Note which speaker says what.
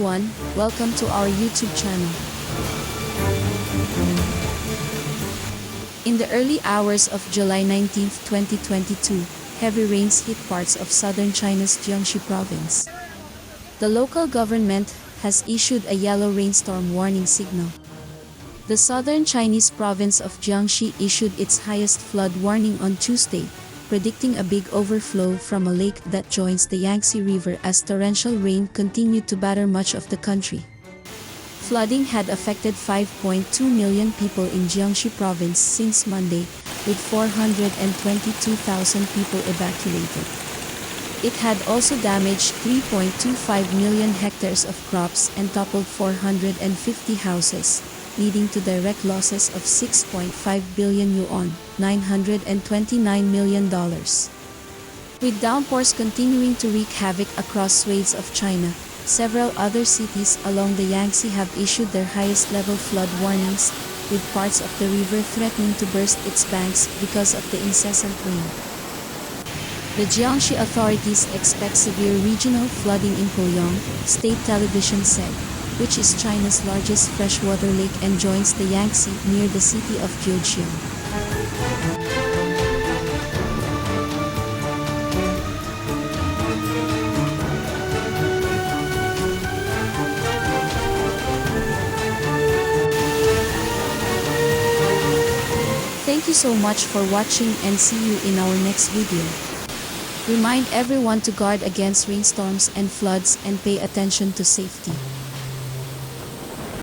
Speaker 1: everyone, welcome to our YouTube channel. In the early hours of July 19, 2022, heavy rains hit parts of southern China's Jiangxi province. The local government has issued a yellow rainstorm warning signal. The southern Chinese province of Jiangxi issued its highest flood warning on Tuesday, predicting a big overflow from a lake that joins the Yangtze River as torrential rain continued to batter much of the country. Flooding had affected 5.2 million people in Jiangxi province since Monday, with 422,000 people evacuated. It had also damaged 3.25 million hectares of crops and toppled 450 houses, leading to direct losses of 6.5 billion yuan, $929 million. With downpours continuing to wreak havoc across swathes of China, several other cities along the Yangtze have issued their highest-level flood warnings, with parts of the river threatening to burst its banks because of the incessant rain. The Jiangxi authorities expect severe regional flooding in Poyang, state television said, which is China's largest freshwater lake and joins the Yangtze near the city of Zhejiang. Thank you so much for watching and see you in our next video. Remind everyone to guard against rainstorms and floods and pay attention to safety.